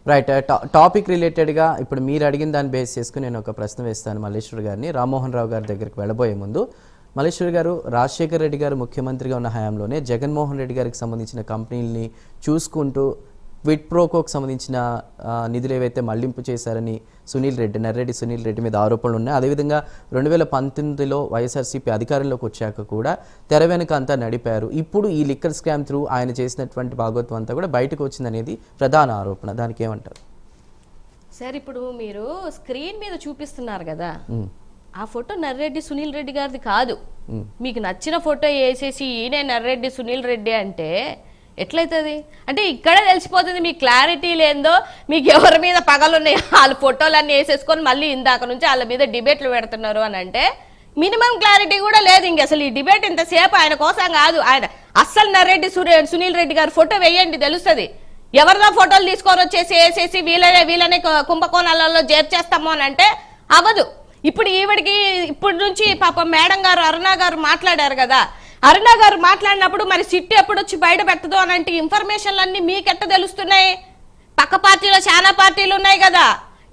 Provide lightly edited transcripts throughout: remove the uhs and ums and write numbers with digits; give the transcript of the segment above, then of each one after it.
Right. Topic రిలేటెడ్గా ఇప్పుడు మీరు అడిగిన దాన్ని బేస్ చేసుకుని నేను ఒక ప్రశ్న వేస్తాను మల్లేశ్వర్ గారిని. రామ్మోహన్ రావు గారి దగ్గరికి వెళ్ళబోయే ముందు, మల్లేశ్వర్ గారు, రాజశేఖర్ రెడ్డి గారు ముఖ్యమంత్రిగా ఉన్న హయాంలోనే జగన్మోహన్ రెడ్డి గారికి సంబంధించిన కంపెనీలని చూసుకుంటూ క్విడ్ ప్రోకోకు సంబంధించిన నిధులు ఏవైతే మళ్లింపు చేశారని నర్రెడ్డి సునీల్ రెడ్డి మీద ఆరోపణలు ఉన్నాయి. అదేవిధంగా 2019లో వైఎస్ఆర్సీపీ అధికారంలోకి వచ్చాక కూడా తెర వెనుక అంతా నడిపారు. ఇప్పుడు ఈ లిక్కర్ స్కామ్ త్రూ ఆయన చేసినటువంటి భాగోత్వం అంతా కూడా బయటకు వచ్చిందనేది ప్రధాన ఆరోపణ. దానికి ఏమంటారు సార్? ఇప్పుడు మీరు స్క్రీన్ మీద చూపిస్తున్నారు కదా, ఆ ఫోటో నర్రెడ్డి సునీల్ రెడ్డి గారిది కాదు. మీకు నచ్చిన ఫోటో వేసేసి ఈయనే నర్రెడ్డి సునీల్ రెడ్డి అంటే ఎట్లయితుంది? అంటే ఇక్కడే తెలిసిపోతుంది మీ క్లారిటీ లేదో, మీకు ఎవరి మీద పగలున్నాయి వాళ్ళ ఫోటోలన్నీ వేసేసుకొని మళ్ళీ ఇందాక నుంచి వాళ్ళ మీద డిబేట్లు పెడుతున్నారు అని అంటే మినిమం క్లారిటీ కూడా లేదు. ఇంక అసలు ఈ డిబేట్ ఇంతసేపు ఆయన కోసం కాదు. ఆయన అస్సలు నర్రెడ్డి సునీల్ రెడ్డి గారి ఫోటో వేయండి, తెలుస్తుంది. ఎవరిదో ఫోటోలు తీసుకొని వచ్చేసి వేసేసి వీళ్ళనే కుంభకోణాలలో చేర్చేస్తాము అని అంటే అవ్వదు. ఇప్పుడు ఈవిడికి ఇప్పటి నుంచి పాపం మేడం గారు అరుణ గారు మాట్లాడారు కదా, అరుణ గారు మాట్లాడినప్పుడు మరి సిట్ ఎప్పుడు వచ్చి బయట పెట్టదు అని అంటే ఇన్ఫర్మేషన్లన్నీ మీకెట్ట తెలుస్తున్నాయి? పక్క పార్టీలో చాలా పార్టీలు ఉన్నాయి కదా,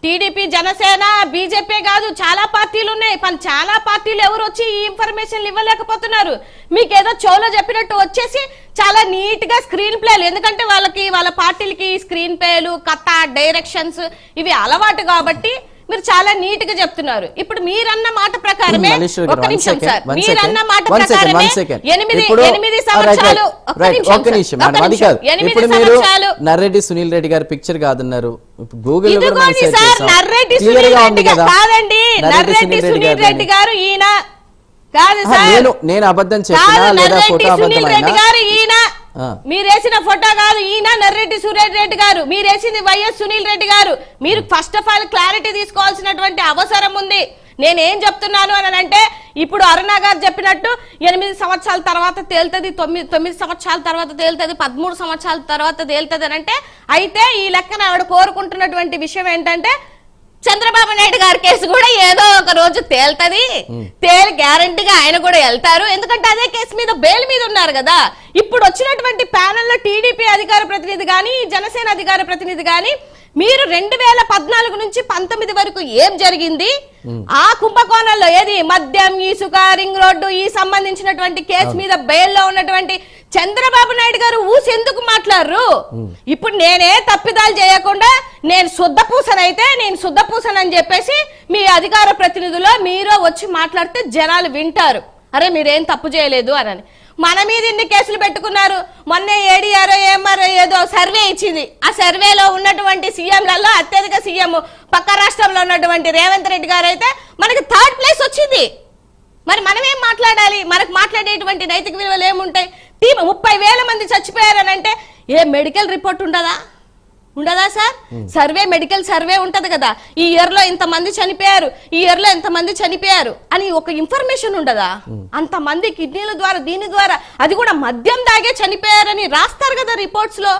టీడీపీ, జనసేన, బీజేపీ కాదు చాలా పార్టీలు ఉన్నాయి. చాలా పార్టీలు ఎవరు వచ్చి ఈ ఇన్ఫర్మేషన్లు ఇవ్వలేకపోతున్నారు. మీకు ఏదో చోలో చెప్పినట్టు వచ్చేసి చాలా నీట్ గా స్క్రీన్ ప్లేలు, ఎందుకంటే వాళ్ళ పార్టీలకి స్క్రీన్ ప్లేలు, కథ, డైరెక్షన్స్ ఇవి అలవాటు కాబట్టి మీరు చాలా నీట్ గా చెప్తున్నారు. ఇప్పుడు మీరన్న మాట ప్రకారమే, ఒక నిమిషం సార్, మీరన్న మాట ప్రకారమే 8 సంవత్సరాలు నర్రెడ్డి సునీల్ రెడ్డి గారి పిక్చర్ కాదన్నారు. గూగుల్ నర్రెడ్డి సునీల్ రెడ్డి కాదండి, నర్రెడ్డి సునీల్ రెడ్డి గారు ఈయన కాదు సార్. నేను అబద్ధం చెప్పినా లేదా ఫోటో అబద్ధమైనా ఈయన మీరేసిన ఫోటో కాదు, ఈయన నర్రెడ్డి సునీల్ రెడ్డి గారు, మీరేసింది వైఎస్ సునీల్ రెడ్డి గారు. మీరు ఫస్ట్ ఆఫ్ ఆల్ క్లారిటీ తీసుకోవాల్సినటువంటి అవసరం ఉంది. నేనేం చెప్తున్నాను అని అంటే, ఇప్పుడు అరుణ గారు చెప్పినట్టు 8 సంవత్సరాల తర్వాత తేలుతుంది, 9 సంవత్సరాల తర్వాత తేలుతుంది, 13 సంవత్సరాల తర్వాత తేలుతుంది అని అంటే, అయితే ఈ లెక్కన ఆవిడ కోరుకుంటున్నటువంటి విషయం ఏంటంటే చంద్రబాబు నాయుడు గారి కేసు కూడా ఏదో ఒక రోజు తేలుతుంది, తేలి గ్యారంటీగా ఆయన కూడా వెళ్తారు. ఎందుకంటే అదే కేసు మీద బెయిల్ మీద ఉన్నారు కదా. ఇప్పుడు వచ్చినటువంటి ప్యానెల్లో టీడీపీ అధికార ప్రతినిధి కానీ, జనసేన అధికార ప్రతినిధి కానీ, మీరు 2014 నుంచి 19 వరకు ఏం జరిగింది, ఆ కుంభకోణంలో ఏది మద్యం, ఇసుక, రింగ్ రోడ్డు ఈ సంబంధించినటువంటి కేసు మీద బెయిల్లో ఉన్నటువంటి చంద్రబాబు నాయుడు గారు ఊసెందుకు మాట్లాడరు? ఇప్పుడు నేనే తప్పిదాలు చేయకుండా నేను శుద్ధపూసనని చెప్పేసి మీ అధికార ప్రతినిధులు మీరు వచ్చి మాట్లాడితే జనాలు వింటారు, అరే మీరేం తప్పు చేయలేదు అని. మన మీద ఇన్ని కేసులు పెట్టుకున్నారు. మొన్న ఏడీఆర్ఓ ఏఎంఆర్ఓ ఏదో సర్వే ఇచ్చింది. ఆ సర్వేలో ఉన్నటువంటి సీఎంలలో అత్యధిక సీఎం పక్క రాష్ట్రంలో ఉన్నటువంటి రేవంత్ రెడ్డి గారు అయితే మనకి 3rd ప్లేస్ వచ్చింది. మరి మనమేం మాట్లాడాలి? మనకు మాట్లాడేటువంటి నైతిక విలువలు ఏముంటాయి? 30,000 మంది చచ్చిపోయారని అంటే ఏ మెడికల్ రిపోర్ట్ ఉండదా సార్? సర్వే, మెడికల్ సర్వే ఉంటది కదా, ఈ ఇయర్ లో ఇంతమంది చనిపోయారు, ఈ ఇయర్ లో ఎంతమంది చనిపోయారు అని ఒక ఇన్ఫర్మేషన్ ఉండదా? అంతమంది కిడ్నీల ద్వారా, దీని ద్వారా, అది కూడా మద్యం దాగే చనిపోయారని రాస్తారు కదా రిపోర్ట్స్ లో.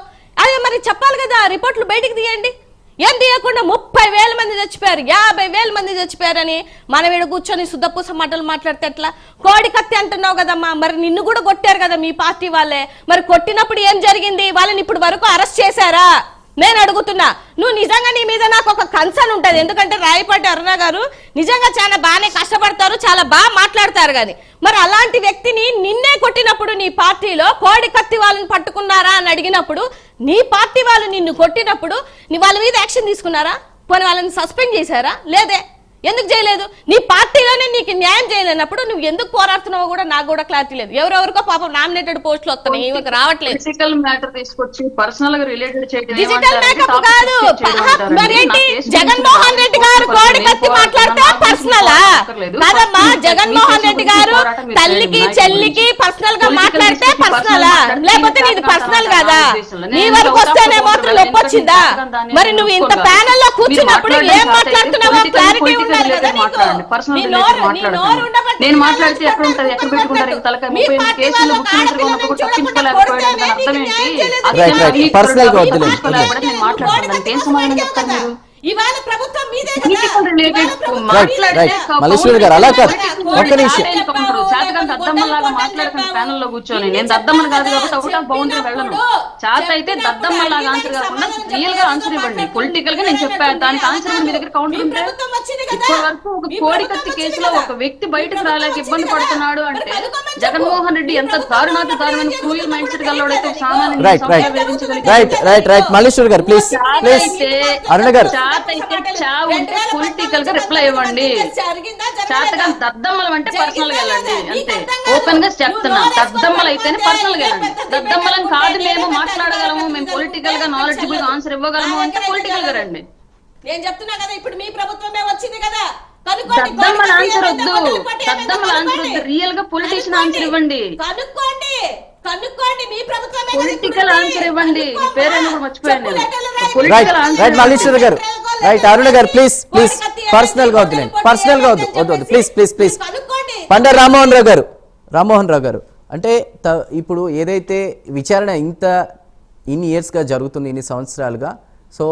అదే మరి చెప్పాలి కదా, రిపోర్ట్లు బయటికి తీయండి. ఏం తీయకుండా 30,000 మంది చచ్చిపోయారు, 50,000 మంది చచ్చిపోయారని మనం ఇక్కడ కూర్చొని శుద్ధపూస మాటలు మాట్లాడితే ఎట్లా? కోడి కత్తి అంటున్నావు కదమ్మా, మరి నిన్ను కూడా కొట్టారు కదా మీ పార్టీ వాళ్ళే. మరి కొట్టినప్పుడు ఏం జరిగింది? వాళ్ళని ఇప్పుడు వరకు అరెస్ట్ చేశారా? నేను అడుగుతున్నా. నువ్వు నిజంగా నీ మీద నాకు ఒక కన్సర్న్ ఉంటది, ఎందుకంటే రాయపాటి అరుణ గారు నిజంగా చాలా బాగానే కష్టపడతారు, చాలా బాగా మాట్లాడతారు. కానీ మరి అలాంటి వ్యక్తిని నిన్నే కొట్టినప్పుడు నీ పార్టీలో కోడి కత్తి వాళ్ళని పట్టుకున్నారా అని అడిగినప్పుడు, నీ పార్టీ వాళ్ళు నిన్ను కొట్టినప్పుడు నీ వాళ్ళ మీద యాక్షన్ తీసుకున్నారా? పోనీ వాళ్ళని సస్పెండ్ చేశారా? లేదే. ఎందుకు చేయలేదు? నీ పార్టీలోనే నీకు న్యాయం చేయలేనప్పుడు నువ్వు ఎందుకు పోరాడుతున్నావో కూడా నాకు కూడా క్లారిటీ లేదు. ఎవరెవరికో పాపం నామినేటెడ్ పోస్టులు వస్తున్నాయి, ఇవకి రావట్లేదు. డిజిటల్ మ్యాటర్ తీసుకొచ్చి పర్సనల్ గా రిలేటెడ్ చేయడం డిజిటల్ మేకప్ కాదు. మరేంటి జగన్మోహన్ రెడ్డి గారు కోడి కత్తి మాట్లాడితే పర్సనలా? కాదమ్మా, జగన్మోహన్ రెడ్డి గారు తల్లికి చెల్లికి పర్సనల్ గా మాట్లాడితే పర్సనలా? లేకపోతే నీది పర్సనల్ కాదా? నీ వరకు వస్తేనే మాత్రం నొప్పి వచ్చిందా? మరి నువ్వు ఇంత ప్యానెల్ లో కూర్చున్నప్పుడు ఏం మాట్లాడుతున్నావో క్లారిటీ ఉండాలి కదా నీకు. నేను మాట్లాడితే ఎక్కడ ఉంటది, ఎక్కడ పెట్టుకుంటారు తలకాయ? 30 కేసులు ముఖ్యమంత్రిగా ఉన్నప్పుడు తప్పించుకోలేకపోయాడు, దాని అర్థం ఏంటి? నేను మాట్లాడుతున్నాను, ఏం సమాధానం చెప్తారు మీరు? ఇవాళ ప్రభుత్వం మీదే కదా. Political related ఇవాళ ప్రభుత్వం మాట్లాడితే రైట్ మల్లేశ్వరి గారు అలా కాదు, ఒక్క నిమిషం. చేతగా దద్దమ్మలాగా మాట్లాడుతున్న ప్యానల్ లో కూర్చొని నేను దద్దమ్మని కాదు కాబట్టి అవుట్ ఆఫ్ బౌండరీ వెళ్ళను. చేత అయితే దద్దమ్మలాగా ఆన్సర్ కాకుండా రియల్ గా ఆన్సర్ ఇవ్వండి. పొలిటికల్ గా నేను చెప్పాను, దానికి ఆన్సర్ మీ దగ్గర కౌంటర్ ఉంటే ఇప్పటి వరకు ఒక కోడికత్తి కేసులో ఒక వ్యక్తి బయటకు రాలేక ఇబ్బంది పడుతున్నాడు అంటే జగన్మోహన్ రెడ్డి ఎంత దారుణాతి దారుణమైన క్రూయల్ మైండ్ సెట్ గల్లోడైతే సామాన్య రైట్ రైట్ మల్లేశ్వరి గారు ప్లీజ్ ప్లీజ్. అరుణ గారు ఉంటే పొలిటికల్ గా రిప్లై ఇవ్వండి. చేతగా దద్దమ్మలం అంటే పర్సనల్ గా వెళ్ళండి అంతే. ఓపెన్ గా చెప్తున్నా, దద్దమ్మలు అయితేనే పర్సనల్ గా వెళ్ళండి. దద్దమ్మలం కాదు మేము మాట్లాడగలము, మేము పొలిటికల్ గా నాలెడ్జిబుల్ గా ఆన్సర్ ఇవ్వగలము అంటే పొలిటికల్ గా రండి. నేను చెప్తున్నా కదా, ఇప్పుడు మీ ప్రభుత్వమే వచ్చింది కదా. దద్దమ్మల ఆన్సర్ వద్దు, దద్దమ్మల ఆన్సర్ వద్దు, రియల్ గా పొలిటీషియన్ ఆన్సర్ ఇవ్వండి. కనుక్కోండి మీ ప్రభుత్వమే. పొలిటికల్ ఆన్సర్ ఇవ్వండి. మీ పేరేమో కూడా మర్చిపోయాను నేను. Right political right answer Malleswari గారు రైట్. అరుణ గారు ప్లీజ్ ప్లీజ్ పర్సనల్ గా వద్దు, పర్సనల్ గా వద్దు వద్దు వద్దు please please please. పండర్ Rammohan Rao గారు అంటే ఇప్పుడు ఏదైతే విచారణ ఇన్ని ఇయర్స్గా జరుగుతుంది, ఇన్ని సంవత్సరాలుగా, సో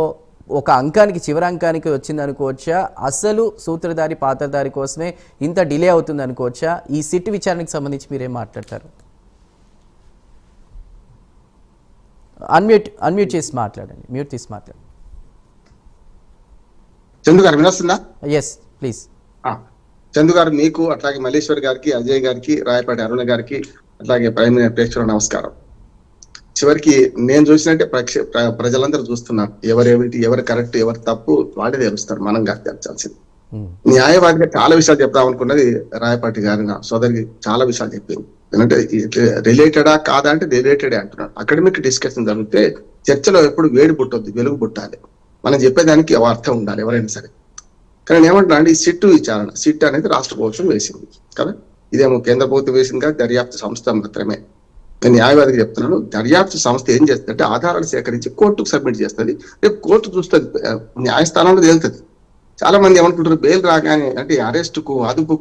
ఒక అంకానికి చివరి అంకానికి వచ్చింది అనుకోవచ్చా? అసలు సూత్రధారి పాత్రధారి కోసమే ఇంత డిలే అవుతుంది అనుకోవచ్చా? ఈ సిట్ విచారణకు సంబంధించి మీరేం మాట్లాడతారు? అన్మ్యూట్ చేసి మాట్లాడండి, మ్యూట్ తీసి మాట్లాడండి. చందు గారు వినొస్తుందా? Yes please. చందు గారు మీకు, అట్లాగే మల్లేశ్వర్ గారికి, అజయ్ గారికి, రాయపాటి అరుణ గారికి, అట్లాగే ప్రైమ్ ప్రేక్షకుల నమస్కారం. చివరికి నేను చూసినట్టే ప్రజలందరూ చూస్తున్నారు. ఎవరేమిటి, ఎవరు కరెక్ట్, ఎవరు తప్పు వాడే తెలుస్తారు, మనం కాదు తెలుసాల్సింది. న్యాయవాదిగా చాలా విషయాలు చెప్తాం అనుకున్నది రాయపాటి గారి నా సోదరికి చాలా విషయాలు చెప్పింది. ఎందుకంటే రిలేటెడా కాదా అంటే రిలేటెడే అంటున్నాడు. అకాడమిక్ డిస్కషన్ జరిగితే చర్చలో ఎప్పుడు వేడి పుట్టొద్దు, వెలుగు పుట్టాలి. మనం చెప్పేదానికి అర్థం ఉండాలి ఎవరైనా సరే. కానీ ఏమంటున్నా అంటే ఈ సిట్ విచారణ, సిట్ అనేది రాష్ట్ర ప్రభుత్వం వేసింది కదా, ఇదేమో కేంద్ర ప్రభుత్వం వేసింది కదా, దర్యాప్తు సంస్థ మాత్రమే. నేను న్యాయవాదికి చెప్తున్నాను, దర్యాప్తు సంస్థ ఏం చేస్తుందంటే ఆధారాలు సేకరించి కోర్టుకు సబ్మిట్ చేస్తుంది. రేపు కోర్టు చూస్తుంది, న్యాయస్థానంలో తేలుతుంది. చాలా మంది ఏమనుకుంటారు బెయిల్ రాగానే అంటే అరెస్టుకు, అదుపుకు